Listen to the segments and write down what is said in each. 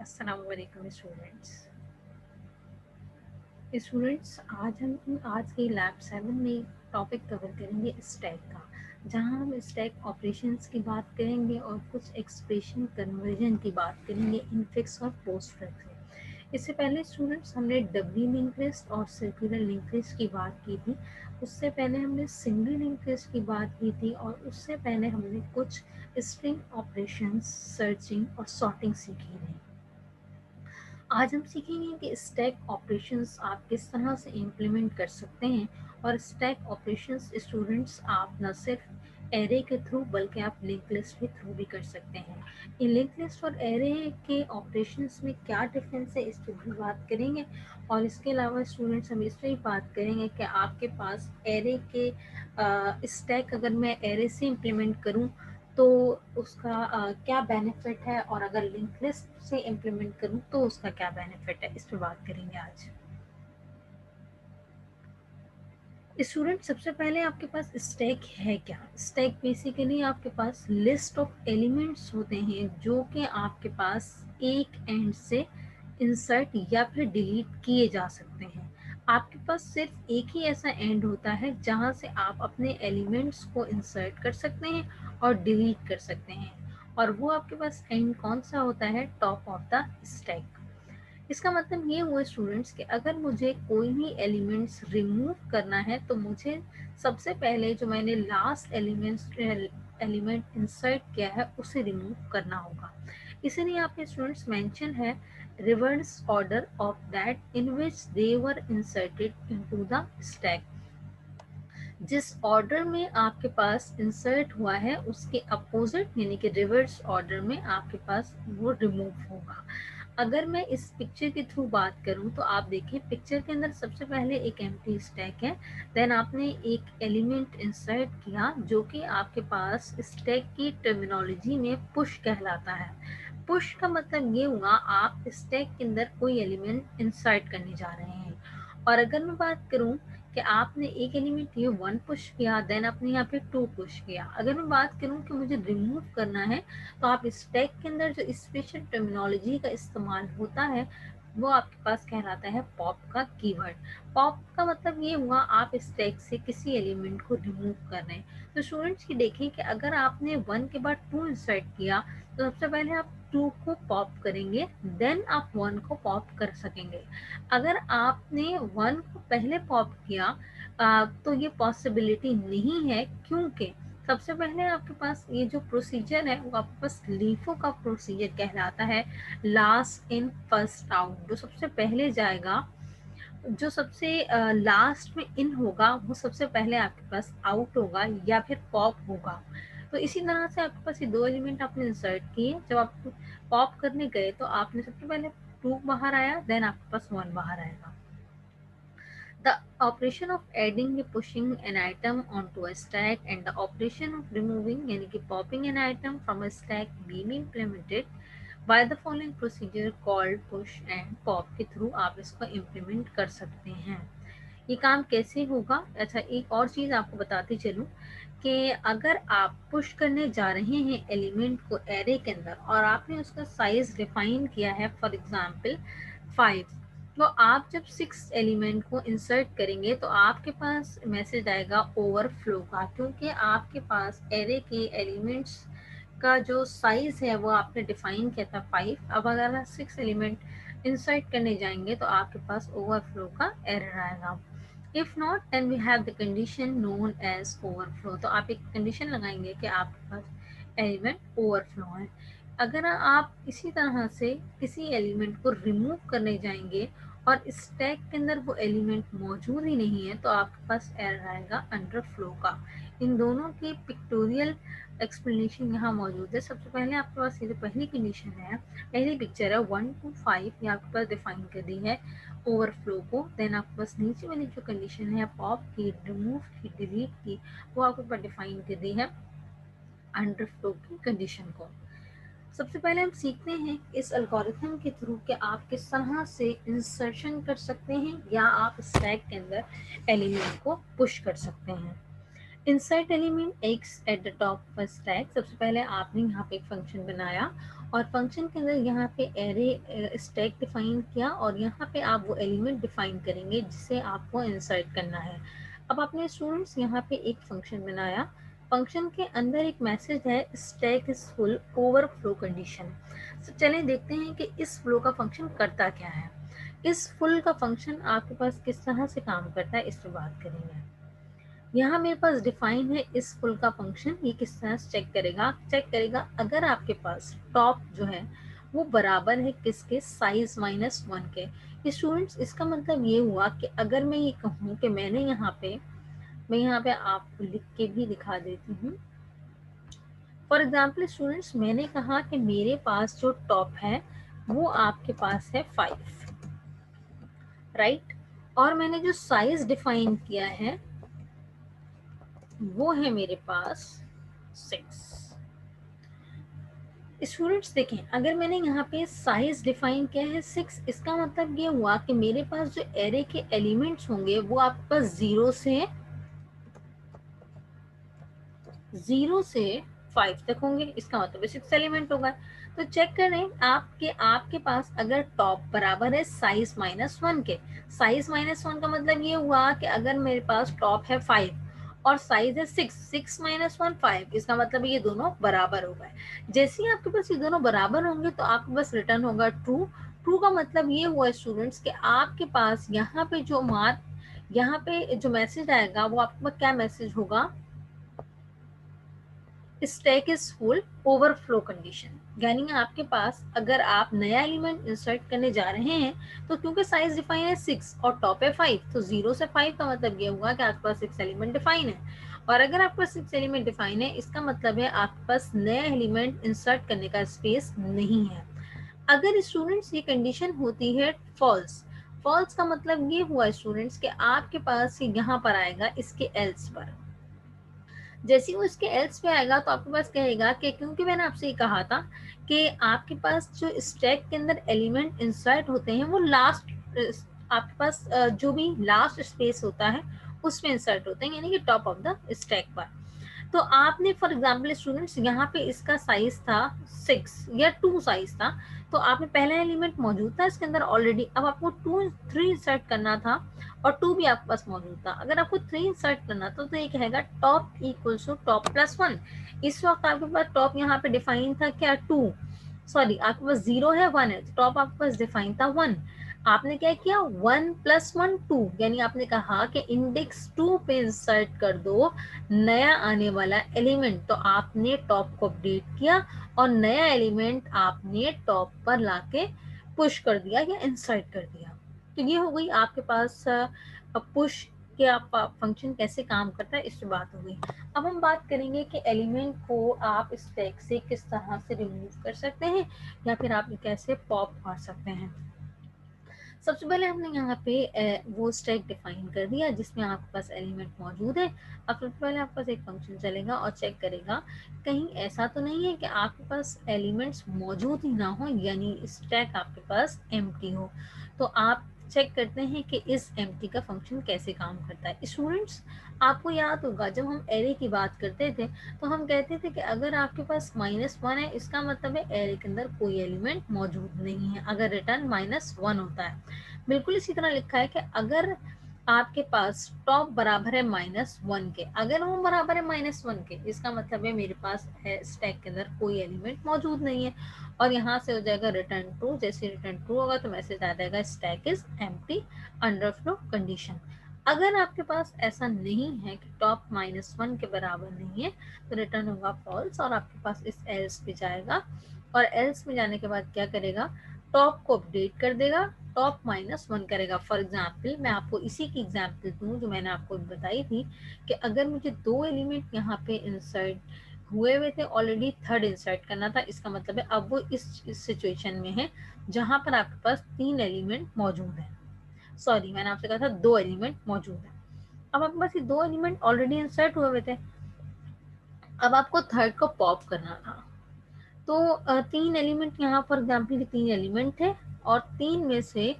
अस्सलाम वालेकुम स्टूडेंट्स आज हम आज के लैब 7 में टॉपिक कवर करेंगे स्टैक का, जहां हम स्टैक ऑपरेशंस की बात करेंगे और कुछ एक्सप्रेशन कन्वर्जन की बात करेंगे इनफिक्स और पोस्टफिक्स में। इससे पहले स्टूडेंट्स हमने डबली लिंक लिस्ट और सर्कुलर लिंक लिस्ट की बात की थी। उससे पहले हमने सिंगल लिंक लिस्ट की बात की थी और उससे पहले हमने कुछ स्ट्रिंग ऑपरेशंस, सर्चिंग और सॉर्टिंग सीखी थी। आज हम सीखेंगे कि स्टैक ऑपरेशंस आप किस तरह से इम्प्लीमेंट कर सकते हैं। और स्टैक ऑपरेशंस स्टूडेंट्स आप न सिर्फ एरे के थ्रू बल्कि आप लिंक लिस्ट के थ्रू भी कर सकते हैं। इन लिंक लिस्ट और एरे के ऑपरेशंस में क्या डिफरेंस है इस पर भी बात करेंगे। और इसके अलावा स्टूडेंट्स हम इस पर भी बात करेंगे कि आपके पास एरे के स्टैक अगर मैं एरे से इम्प्लीमेंट करूं तो उसका क्या बेनिफिट है, और अगर लिंक लिस्ट से इम्प्लीमेंट करूं तो उसका क्या बेनिफिट है, इस पर बात करेंगे आज। स्टूडेंट सबसे पहले आपके पास स्टैक है क्या? स्टैक बेसिकली आपके पास लिस्ट ऑफ एलिमेंट्स होते हैं जो कि आपके पास एक एंड से इंसर्ट या फिर डिलीट किए जा सकते हैं। आपके पास सिर्फ एक ही ऐसा एंड होता है जहां से आप अपने एलिमेंट्स को इंसर्ट कर सकते हैं और डिलीट कर सकते हैं, और वो आपके पास एंड कौन सा होता है? Top of the stack. इसका मतलब ये हुआ स्टूडेंट्स कि अगर मुझे कोई भी एलिमेंट्स रिमूव करना है तो मुझे सबसे पहले जो मैंने लास्ट एलिमेंट इंसर्ट किया है उसे रिमूव करना होगा। इसीलिए यहाँ पे स्टूडेंट्स मेंशन है reverse order of that in which they were inserted into the stack. जिस ऑर्डर में आपके पास इंसर्ट हुआ है उसके अपोजिट यानी कि रिवर्स ऑर्डर में आपके पास वो रिमूव होगा। अगर मैं इस पिक्चर के थ्रू बात करूं तो आप देखें पिक्चर के अंदर सबसे पहले एक एम्प्टी स्टैक है, देन आपने एक एलिमेंट इंसर्ट किया जो कि आपके पास स्टैक की टर्मिनोलॉजी में पुश कहलाता है। पुश का मतलब ये हुआ आप स्टैक के अंदर कोई एलिमेंट इंसर्ट करने जा रहे हैं। और अगर मैं बात करूं कि आपने एक एलिमेंट ये 1 पुश किया, देन आपने यहाँ पे 2 पुश किया। अगर मैं बात करूं कि मुझे रिमूव करना है तो आप स्टैक के अंदर जो स्पेशल टर्मिनोलॉजी का इस्तेमाल होता है वो आपके पास कहलाता है पॉप का कीवर्ड। पॉप का मतलब ये हुआ आप स्टैक से किसी एलिमेंट को रिमूव कर रहे हैं। तो स्टूडेंट्स की देखें कि अगर आपने 1 के बाद 2 इंसर्ट किया तो सबसे पहले आप 2 को पॉप करेंगे, देन आप 1 को पॉप कर सकेंगे। अगर आपने 1 को पहले पॉप किया तो ये पॉसिबिलिटी नहीं है, क्योंकि सबसे पहले आपके पास ये जो प्रोसीजर है वो आपके पास लीफो का प्रोसीजर कहलाता है। लास्ट इन फर्स्ट आउट, जो सबसे पहले जाएगा, जो सबसे लास्ट में इन होगा वो सबसे पहले आपके पास आउट होगा या फिर पॉप होगा। तो इसी तरह से आपके पास ये 2 एलिमेंट आपने इंसर्ट किए, जब आप पॉप करने गए तो आपने सबसे पहले 2 बाहर आया, देन आपके पास 1 बाहर आएगा। The operation of adding or pushing an item onto a stack and the operation of removing यानी कि popping an item from a stack may be implemented by the following procedure called push and pop के through आप इसको implement कर सकते हैं। ये काम कैसे होगा? अच्छा, एक और चीज़ आपको बताती चलूँ कि अगर आप पुश करने जा रहे हैं एलिमेंट को एरे के अंदर और आपने उसका साइज डिफाइन किया है फॉर एग्जांपल 5, तो आप जब 6 एलिमेंट को इंसर्ट करेंगे तो आपके पास मैसेज आएगा ओवरफ्लो का, क्योंकि आपके पास एरे के एलिमेंट्स का जो साइज है वो आपने डिफाइन किया था 5। अब अगर आप 6 एलिमेंट इंसर्ट करने जाएंगे तो आपके पास ओवरफ्लो का एरर आएगा। If not then we have the condition known as overflow. तो आप एक कंडीशन लगाएंगे कि आपके पास एलिमेंट ओवरफ्लो है। अगर आप इसी तरह से किसी एलिमेंट को रिमूव करने जाएंगे और स्टैक के अंदर वो एलिमेंट मौजूद ही नहीं है तो आपके पास एरर आएगा अंडरफ्लो का। इन दोनों की पिक्टोरियल एक्सप्लेनेशन यहाँ मौजूद है। सबसे पहले आपके पास ये जो पहली कंडीशन है, पहली पिक्चर है 1 to 5, ये आपके पास डिफाइन कर दी है ओवरफ्लो को। देन आपके पास नीचे वाली जो कंडीशन है पॉप की, रिमूव की, डिलीट की, वो आपके पास डिफाइन कर दी है अंडरफ्लो की कंडीशन को। सबसे पहले हम सीखते हैं इस एल्गोरिथम के थ्रू कि आप किस तरह से इंसर्शन कर सकते हैं या आप स्टैक के अंदर एलिमेंट को पुश कर सकते हैं। Insert element x at the top of stack. सबसे पहले आपने यहाँ पे एक फंक्शन बनाया और फंक्शन के अंदर यहाँ पे एरे स्टैक डिफाइन किया और यहाँ पे आप वो एलिमेंट डिफाइन करेंगे जिसे आपको इंसर्ट करना है। अब आपने स्टूडेंट्स यहाँ पे एक फंक्शन बनाया, फंक्शन के अंदर एक मैसेज है stack is full overflow condition. तो चलें देखते हैं कि इस फ्लो का फंक्शन करता क्या है। इस फुल का फंक्शन आपके पास किस तरह से काम करता है इस पर बात करेंगे। यहाँ मेरे पास डिफाइन है इस फुल का फंक्शन। ये किस तरह से चेक करेगा अगर आपके पास टॉप जो है वो बराबर है किसके, साइज माइनस वन के। स्टूडेंट्स इसका मतलब ये हुआ कि अगर मैं ये कहूँ कि मैं यहाँ पे आपको लिख के भी दिखा देती हूँ। फॉर एग्जाम्पल स्टूडेंट्स मैंने कहा कि मेरे पास जो टॉप है वो आपके पास है 5, राइट, और मैंने जो साइज डिफाइन किया है वो है मेरे पास 6। स्टूडेंट्स देखें, अगर मैंने यहाँ पे साइज डिफाइन किया है 6, इसका मतलब ये हुआ कि मेरे पास जो एरे के एलिमेंट्स होंगे वो आपके पास 0 से 5 तक होंगे। इसका मतलब 6 एलिमेंट होगा। तो चेक करें आपके पास अगर टॉप बराबर है साइज माइनस वन के। साइज माइनस वन का मतलब ये हुआ कि अगर मेरे पास टॉप है 5 और साइज है 6, 6 माइनस वन 5, इसका मतलब ये दोनों बराबर हो गए। जैसे ही आपके पास ये दोनों बराबर होंगे तो आपके पास रिटर्न होगा ट्रू। ट्रू का मतलब ये हुआ स्टूडेंट्स कि आपके पास यहाँ पे जो मैसेज आएगा वो आपके पास क्या मैसेज होगा, stack is full overflow condition. यानी आपके पास अगर आप नया एलिमेंट इंसर्ट करने जा रहे हैं तो क्योंकि साइज डिफाइन है 6 और टॉप है 5, तो 0 से 5 का मतलब ये हुआ कि आपके पास 6 एलिमेंट डिफाइन है। और अगर आपके पास 6 एलिमेंट डिफाइन है इसका मतलब है आपके पास नया एलिमेंट इंसर्ट करने का स्पेस नहीं है। अगर स्टूडेंट्स ये कंडीशन होती है फॉल्स, फॉल्स का मतलब ये हुआ स्टूडेंट्स कि आपके पास यहाँ पर आएगा इसके एल्स पर। जैसे ही वो इसके एल्स पे आएगा तो आपके पास कहेगा कि क्योंकि मैंने आपसे ये कहा था कि आपके पास जो स्टैक के अंदर एलिमेंट इंसर्ट होते हैं वो लास्ट, आपके पास जो भी लास्ट स्पेस होता है उसमें इंसर्ट होते हैं, यानी कि टॉप ऑफ द स्टैक पर। तो आपने फॉर एग्जाम्पल स्टूडेंट्स यहाँ पे इसका साइज था 6 या 2 साइज था, तो आपने पहला एलिमेंट मौजूद था इसके अंदर ऑलरेडी, अब आपको 2 3 इंसर्ट करना था और 2 भी आपके पास मौजूद था। अगर आपको 3 इंसर्ट करना था तो ये कहेगा top equals to top plus 1। इस वक्त आपके पास टॉप यहाँ पे डिफाइन था क्या 2, सॉरी आपके पास 0 है 1 है, तो टॉप आपके पास डिफाइन था 1। आपने क्या किया 1 प्लस 1 2, यानी आपने कहा कि इंडेक्स 2 पे इंसर्ट कर दो नया आने वाला एलिमेंट। तो आपने टॉप को अपडेट किया और नया एलिमेंट आपने टॉप पर लाके पुश कर दिया या इंसर्ट कर दिया। तो ये हो गई आपके पास पुश के आप फंक्शन कैसे काम करता है, इस बात हो गई। अब हम बात करेंगे कि एलिमेंट को आप स्टैक से किस तरह से रिमूव कर सकते हैं या फिर आप कैसे पॉप कर सकते हैं। सबसे पहले हमने यहाँ पे वो स्टैक डिफाइन कर दिया जिसमें आपके पास एलिमेंट मौजूद है। अब सबसे पहले आपके पास एक फंक्शन चलेगा और चेक करेगा कहीं ऐसा तो नहीं है कि आपके पास एलिमेंट्स मौजूद ही ना हो, यानी स्टैक आपके पास एम्प्टी हो। तो आप चेक करते हैं कि इस एम्प्टी का फंक्शन कैसे काम करता है। स्टूडेंट्स आपको याद होगा जब हम एरे की बात करते थे तो हम कहते थे कि अगर आपके पास -1 है इसका मतलब है एरे के अंदर कोई एलिमेंट मौजूद नहीं है, अगर रिटर्न -1 होता है। बिल्कुल इसी तरह लिखा है कि अगर आपके पास टॉप बराबर है -1 के, अगर वो बराबर है -1 के इसका मतलब है मेरे पास है स्टैक के अंदर कोई एलिमेंट मौजूद नहीं है। और यहाँ से हो जाएगा रिटर्न ट्रू। जैसे रिटर्न ट्रू होगा तो मैसेज आ जाएगा stack is empty underflow condition. अगर आपके पास ऐसा नहीं है कि टॉप -1 के बराबर नहीं है तो रिटर्न होगा फॉल्स और आपके पास इस एल्स पे जाएगा और एल्स में जाने के बाद क्या करेगा, टॉप को अपडेट कर देगा, टॉप -1 करेगा। फॉर एग्जाम्पल मैं आपको इसी की एग्जाम्पल दूं जो मैंने आपको बताई थी कि अगर मुझे 2 एलिमेंट यहाँ पे इंसर्ट हुए हुए थे, ऑलरेडी थर्ड इंसर्ट करना था, इसका मतलब है अब वो इस सिचुएशन में है जहां पर आपके पास 3 एलिमेंट मौजूद है। सॉरी मैंने आपसे कहा था 2 एलिमेंट मौजूद है। अब आपके पास ये 2 एलिमेंट ऑलरेडी इंसर्ट हुए हुए थे, अब आपको थर्ड को पॉप करना था। तो 3 एलिमेंट यहाँ फॉर एग्जाम्पल 3 एलिमेंट थे और 3 में से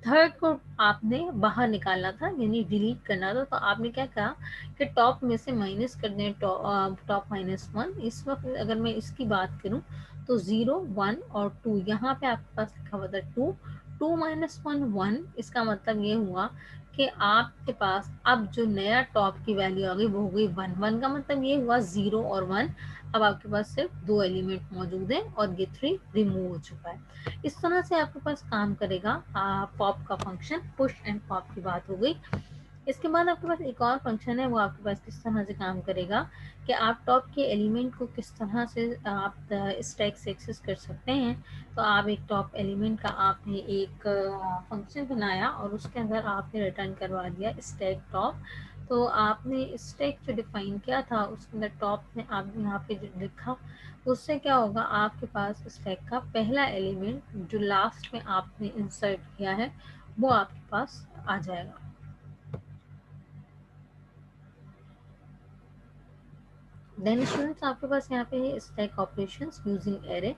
थर्ड को आपने बाहर निकालना था, यानी डिलीट करना था। तो आपने क्या कहा कि टॉप में से माइनस कर दें टॉप -1। इस वक्त अगर मैं इसकी बात करूं तो 0, 1 और 2, यहाँ पे आपके पास लिखा हुआ था 2, 2 - 1 1। इसका मतलब ये हुआ कि आपके पास अब जो नया टॉप की वैल्यू आ गई वो हो गई 1। 1 का मतलब ये हुआ 0 और 1। अब आपके पास सिर्फ 2 एलिमेंट मौजूद हैं और ये 3 रिमूव हो चुका है। इस तरह से आपके पास काम करेगा पॉप का फंक्शन। पुश एंड पॉप की बात हो गई। इसके बाद आपके पास एक और फंक्शन है, वो आपके पास किस तरह से काम करेगा कि आप टॉप के एलिमेंट को किस तरह से आप स्टैक से एक्सेस कर सकते हैं। तो आप एक टॉप एलिमेंट का आपने एक फंक्शन बनाया और उसके अंदर आपने रिटर्न करवा दिया स्टैक टॉप। तो आपने स्टैक जो डिफाइन किया था उसके अंदर टॉप में आपने यहाँ पे जो लिखा, उससे क्या होगा, आपके पास स्टैक का पहला एलिमेंट जो लास्ट में आपने इंसर्ट किया है वो आपके पास आ जाएगा। देन स्टूडेंट्स आपके पास यहाँ पे है स्टैक ऑपरेशंस यूजिंग एरे।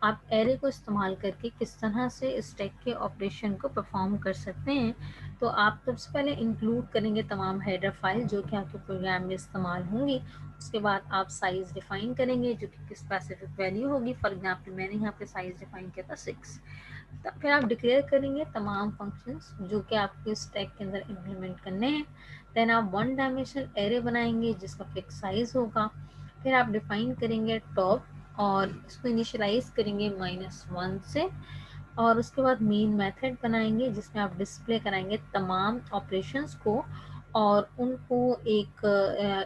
आप एरे को इस्तेमाल करके किस तरह से स्टैक के ऑपरेशन को परफॉर्म कर सकते हैं। तो आप सबसे पहले इंक्लूड करेंगे तमाम हेडर फाइल जो कि आपके प्रोग्राम में इस्तेमाल होंगी। उसके बाद आप साइज डिफाइन करेंगे जो कि स्पेसिफिक वैल्यू होगी। फॉर एग्जाम्पल मैंने यहाँ पे साइज डिफाइन किया था 6। फिर आप डिक्लेयर करेंगे तमाम फंक्शंस जो कि आपके स्टैक के अंदर इम्प्लीमेंट करने हैं। देन आप 1 डायमेंशनल एरे बनाएंगे जिसका फिक्स साइज होगा। फिर आप डिफाइन करेंगे टॉप और इसको इनिशियलाइज करेंगे -1 से। और उसके बाद मेन मेथड बनाएंगे जिसमें आप डिस्प्ले कराएंगे तमाम ऑपरेशंस को और उनको एक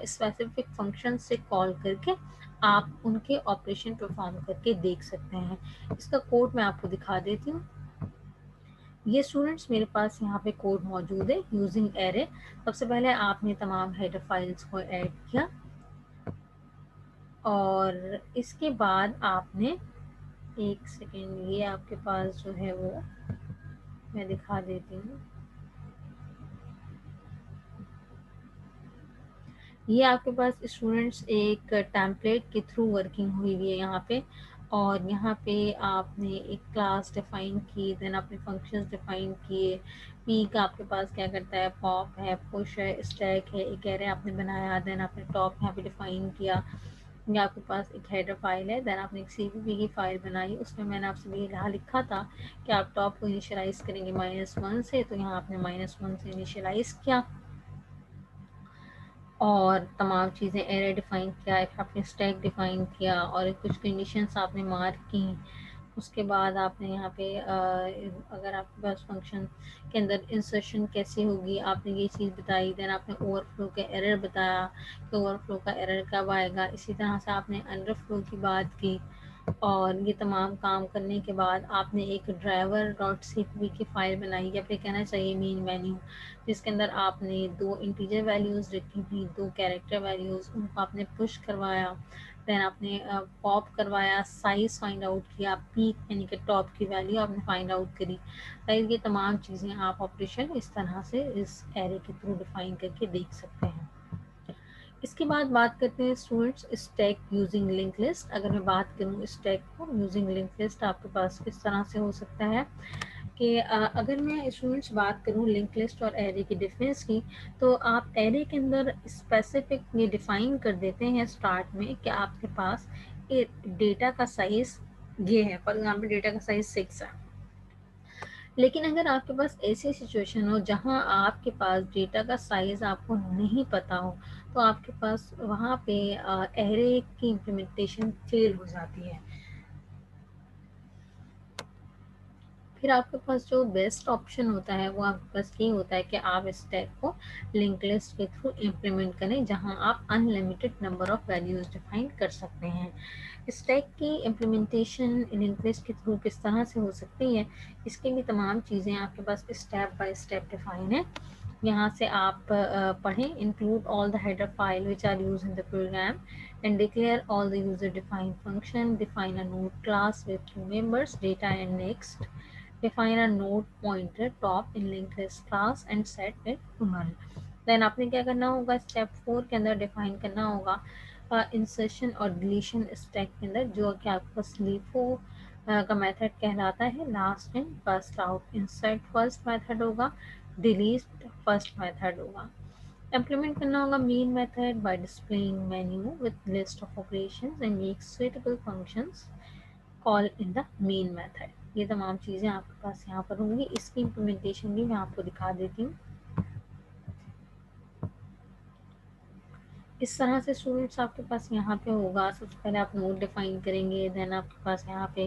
स्पेसिफिक फंक्शन से कॉल करके आप उनके ऑपरेशन परफॉर्म करके देख सकते हैं। इसका कोड मैं आपको दिखा देती हूँ। ये स्टूडेंट्स मेरे पास यहाँ पे कोड मौजूद है यूजिंग एरे। सबसे पहले आपने तमाम हेडर फाइल्स को ऐड किया और इसके बाद आपने, एक सेकेंड, ये आपके पास जो है वो मैं दिखा देती हूँ। ये आपके पास स्टूडेंट्स एक टेम्पलेट के थ्रू वर्किंग हुई है यहाँ पे। और यहाँ पे आपने एक क्लास डिफाइन की, देन आपने फंक्शंस डिफाइन किए। पी का आपके पास क्या करता है, पॉप है, पुश है, स्टैक है, एक एरे आपने बनाया। देन आपने टॉप यहाँ पे डिफाइन किया। ये आपके पास एक हेडर फाइल है। देन आपने एक सीपीपी की फाइल बनाई, उसमें मैंने आपसे ये यहाँ लिखा था कि आप टॉप को इनिशियलाइज करेंगे -1 से। तो यहाँ आपने -1 से इनिशियलाइज किया और तमाम चीज़ें एरे डिफाइन किया, एक आपने स्टैक डिफाइन किया और कुछ कंडीशंस आपने मार्क की। उसके बाद आपने यहाँ पे अगर आपके पास फंक्शन के अंदर इंसर्शन कैसे होगी आपने ये चीज़ बताई। देन आपने ओवरफ्लो का एरर बताया कि ओवरफ्लो का एरर कब आएगा। इसी तरह से आपने अंडरफ्लो की बात की। और ये तमाम काम करने के बाद आपने एक ड्राइवर डॉट सीपीपी की फाइल बनाई, या फिर कहना चाहिए मेन मेन्यू, जिसके अंदर आपने 2 इंटीजर वैल्यूज़ रखी थी, 2 कैरेक्टर वैल्यूज़, उनको आपने पुश करवाया। देन आपने पॉप करवाया, साइज फाइंड आउट किया, पीक यानी कि टॉप की वैल्यू आपने फाइंड आउट करी। राइट, ये तमाम चीज़ें आप ऑपरेशन इस तरह से इस एरे के थ्रू डिफाइन करके देख सकते हैं। इसके बाद बात करते हैं students stack using link list. अगर मैं बात करूँ स्टैक को यूजिंग लिंक लिस्ट आपके पास किस तरह से हो सकता है कि अगर मैं स्टूडेंट्स बात करूँ लिंक लिस्ट और एरे की डिफरेंस की, तो आप एरे के अंदर स्पेसिफिक ये डिफाइन कर देते हैं स्टार्ट में कि आपके पास डेटा का साइज ये है। फॉर एग्जाम्पल डेटा का साइज 6 है। लेकिन अगर आपके पास ऐसी सिचुएशन हो जहां आपके पास डेटा का साइज आपको नहीं पता हो, तो आपके पास वहां पे एरे की इम्प्लीमेंटेशन फेल हो जाती है। फिर आपके पास जो बेस्ट ऑप्शन होता है वो आपके पास ये होता है कि आप स्टैक को लिंक लिस्ट के थ्रू इम्प्लीमेंट करें जहां आप unlimited number of values define कर सकते हैं। स्टैक की इम्प्लीमेंटेशन लिंक लिस्ट के थ्रू किस तरह से हो सकती है, इसकी भी तमाम चीज़ें आपके पास स्टेप बाय स्टेप डिफाइन है। यहाँ से आप पढ़ें। Include all the header file which are use in the program and declare all the user defined function, define a node class with 2 members, data and next, define a node pointer top in linked list class and set it to null। Then आपने क्या करना होगा, step 4 के अंदर define करना होगा insertion और deletion stack के अंदर, जो कि आपका स्लीप हो का मेथड कहलाता है last in first out. Insert first method होगा, डिलीट फर्स्ट मेथड होगा। इम्प्लीमेंट करना होगा main method by displaying menu with list of operations and make suitable functions call in the main method. ये तमाम चीज़ें आपके पास यहाँ पर होंगी। इसकी इम्प्लीमेंटेशन भी मैं आपको दिखा देती हूँ। इस तरह से स्टूडेंट्स आपके पास यहाँ पे होगा। सबसे पहले आप नोड डिफाइन करेंगे, देन आपके पास यहाँ पे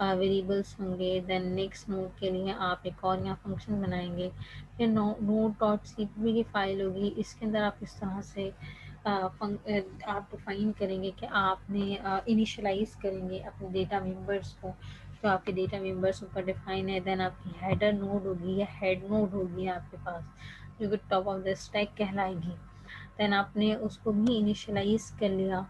वेरिएबल्स होंगे, देन नेक्स्ट नोड के लिए आप एक और यहाँ फंक्शन बनाएंगे। फिर नोड डॉट सीपीपी की फाइल होगी, इसके अंदर आप इस तरह से आप डिफाइन करेंगे कि आपने इनिशलाइज करेंगे अपने डेटा मेंबर्स को। तो आपके डेटा मेंबर्स ऊपर डिफाइन है। देन आपकी हेडर नोड होगी या हेड नोड होगी आपके पास, जो कि टॉप ऑफ द स्टैक कहलाएगी। देन आपने उसको भी इनिशियलाइज कर लिया।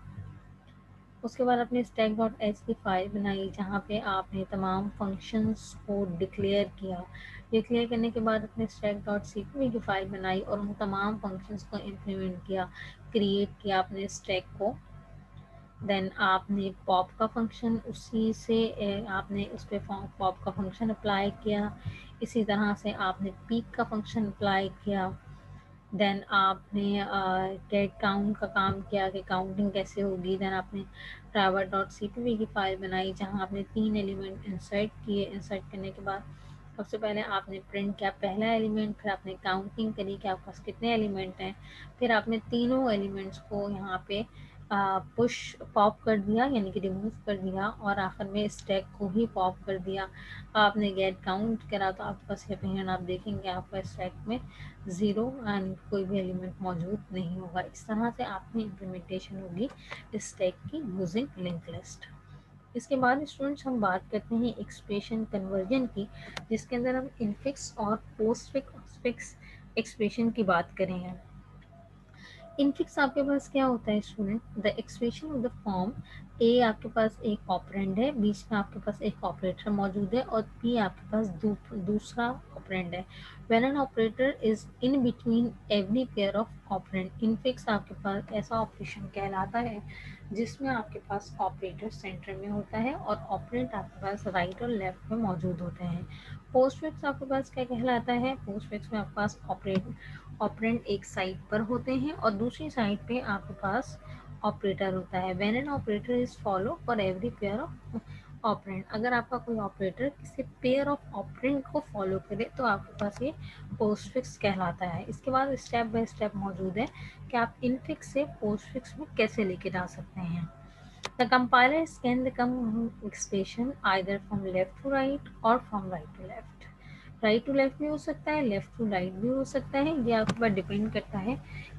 उसके बाद आपने स्टैक डॉट एच की फाइल बनाई जहाँ पे आपने तमाम फंक्शंस को डिक्लेयर किया। डिक्लेयर करने के बाद अपने स्टैक डॉट सीपीपी की फाइल बनाई और उन तमाम फंक्शंस को इम्प्लीमेंट किया, क्रिएट किया अपने स्टैक को। देन आपने पॉप का फंक्शन उसी से आपने उस पर पॉप का फंक्शन अप्लाई किया। इसी तरह से आपने पीक का फंक्शन अप्लाई किया। देन आपने गेट काउंट का काम किया कि काउंटिंग कैसे होगी। देन आपने ड्राइवर डॉट सीपीपी की फाइल बनाई जहां आपने 3 एलिमेंट इंसर्ट किए। इंसर्ट करने के बाद सबसे पहले आपने प्रिंट किया पहला एलिमेंट, फिर आपने काउंटिंग करी कि आपके पास कितने एलिमेंट हैं। फिर आपने तीनों एलिमेंट्स को यहाँ पे पुश पॉप कर दिया, यानी कि रिमूव कर दिया, और आखिर में स्टैक को ही पॉप कर दिया। आपने गेट काउंट करा तो आपके पास यकीनन आप देखेंगे आपका स्टैक में 0 एंड कोई भी एलिमेंट मौजूद नहीं होगा। इस तरह से आपकी इम्प्लीमेंटेशन होगी स्टैक की यूजिंग लिंक लिस्ट। इसके बाद स्टूडेंट्स हम बात करते हैं एक्सप्रेशन कन्वर्जन की, जिसके अंदर हम इनफिक्स और पोस्ट फिक्स एक्सप्रेशन की बात करेंगे। इनफिक्स आपके पास क्या होता है student, the expression of the form A आपके पास एक ऑपरेंड है, बीच में आपके पास एक ऑपरेटर मौजूद है, और बी आपके पास दूसरा ऑपरेंड है। When an operator is in between every pair of operand. Infix आपके पास ऐसा ऑपरेशन कहलाता है जिसमें आपके पास ऑपरेटर सेंटर में होता है और ऑपरेंड आपके पास राइट और लेफ्ट में मौजूद होते हैं। पोस्टफिक्स आपके पास क्या कहलाता है, पोस्टफिक्स में आपके पास ऑपरेंड एक साइड पर होते हैं और दूसरी साइड पे आपके पास ऑपरेटर होता है। When an operator is follow for every pair of operand. अगर आपका कोई ऑपरेटर किसी पेयर ऑफ ऑपरेंड को फॉलो करे तो आपके पास ये पोस्टफिक्स कहलाता है। इसके बाद स्टेप बाय स्टेप मौजूद है कि आप इनफिक्स से पोस्टफिक्स में कैसे लेके जा सकते हैं। The compiler scan the expression either from left to right or from right to left. Right to left भी हो सकता है, लेफ्ट टू राइट भी हो सकता है। ये आपके ऊपर डिपेंड करता है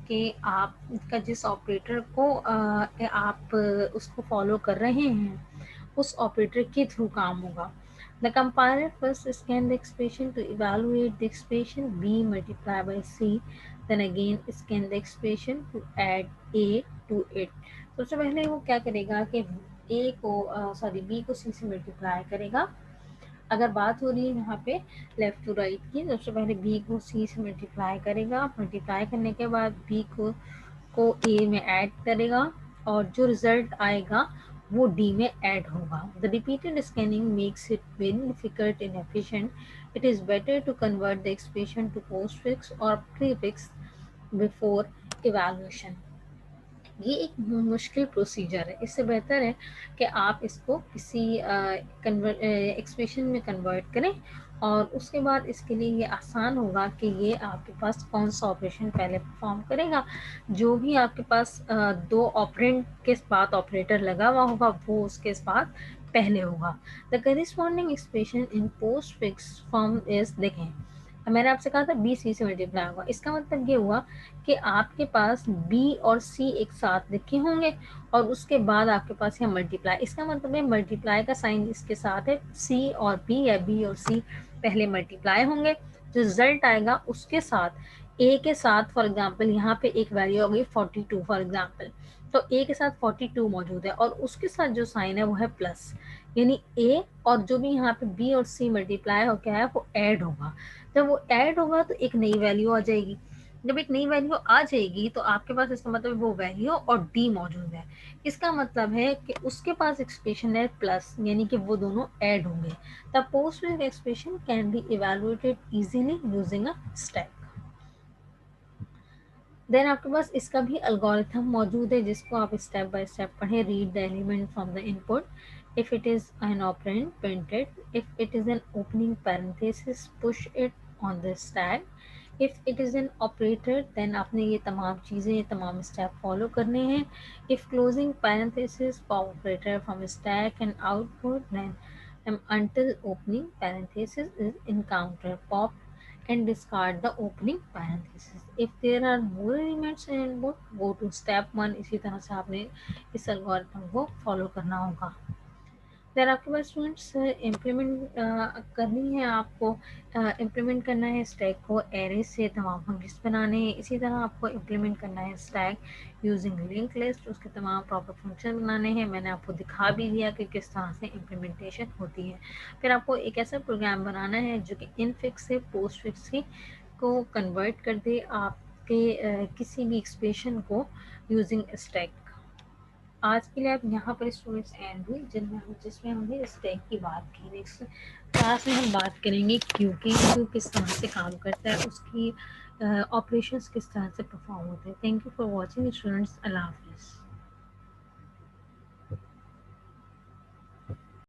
कि आपका जिस ऑपरेटर को आप उसको फॉलो कर रहे हैं उस ऑपरेटर के थ्रू काम होगा। The compiler first scan the expression to evaluate the expression b multiply by c, then again scan the expression to add a to it. सबसे पहले वो क्या करेगा कि a को b को c से मल्टीप्लाई करेगा। अगर बात हो रही है यहाँ पे लेफ्ट टू राइट की, सबसे पहले बी को सी से मल्टीप्लाई करेगा। मल्टीप्लाई करने के बाद बी को ए में ऐड करेगा और जो रिजल्ट आएगा वो डी में ऐड होगा। The repeated scanning makes it very difficult inefficient. It is better to convert the expression to postfix or prefix before evaluation. ये एक मुश्किल प्रोसीजर है, इससे बेहतर है कि आप इसको किसी एक्सप्रेशन में कन्वर्ट करें और उसके बाद इसके लिए ये आसान होगा कि ये आपके पास कौन सा ऑपरेशन पहले परफॉर्म करेगा। जो भी आपके पास दो ऑपरेंड के बाद ऑपरेटर लगा हुआ होगा वो उसके बाद पहले होगा। The corresponding expression in post fix form is, देखें मैंने आपसे कहा था बी सी से मल्टीप्लाई होगा, इसका मतलब ये हुआ कि आपके पास बी और सी एक साथ लिखे होंगे और उसके बाद आपके पास यहाँ मल्टीप्लाई। इसका मतलब है मल्टीप्लाई का साइन इसके साथ है, सी और बी या बी और सी पहले मल्टीप्लाई होंगे, जो रिजल्ट आएगा उसके साथ ए के साथ फॉर एग्जाम्पल यहाँ पे एक वैल्यू होगी 42 फॉर एग्जाम्पल, तो ए के साथ 42 मौजूद है और उसके साथ जो साइन है वो है प्लस, यानी ए और जो भी यहाँ पे बी और सी मल्टीप्लाई हो क्या है वो ऐड होगा। जब वो ऐड होगा तो एक नई वैल्यू आ जाएगी। जब एक नई वैल्यू आ जाएगी तो आपके पास इसका मतलब वो वैल्यू और डी मौजूद है। इसका मतलब है कि उसके पास एक्सप्रेशन है प्लस, यानी कि वो दोनों ऐड होंगे। The postfix expression can be evaluated easily using a stack. Then आपके पास इसका भी एल्गोरिथम मौजूद है जिसको आप स्टेप बाय स्टेप पढ़ें। Read the element from the input, if it is an operand printed, if it is an opening parenthesis push it on the stack, if it is an operator then आपने ये तमाम चीज़ें, ये तमाम step follow करने हैं। If closing parenthesis pop operator from stack and output then until opening parenthesis is encountered, pop and discard the opening parenthesis. If there are more elements in input, go to step 1। इसी तरह से आपने इस algorithm को follow करना होगा। Then आपके पास students implement करनी है, आपको इम्प्लीमेंट करना है स्टैक को एरे से तमाम फंक्शंस बनाने हैं। इसी तरह आपको इम्प्लीमेंट करना है स्टैक यूजिंग लिंक लिस्ट, उसके तमाम प्रॉपर फंक्शन बनाने हैं। मैंने आपको दिखा भी दिया कि किस तरह से इम्प्लीमेंटेशन होती है। फिर आपको एक ऐसा प्रोग्राम बनाना है जो कि इनफिक्स से पोस्ट फिक्स को कन्वर्ट कर दे आपके किसी भी एक्सप्रेशन को यूजिंग स्टैक। आज के लिए आप यहाँ पर स्टूडेंट्स एंड हुई जिसमें हमने स्टैक की बात की। नेक्स्ट क्लास में हम बात करेंगे क्यू की, क्यू किस तरह से काम करता है, उसकी ऑपरेशंस किस तरह से परफॉर्म होते हैं। Thank you for watching students. अल्लाह हाफिज़।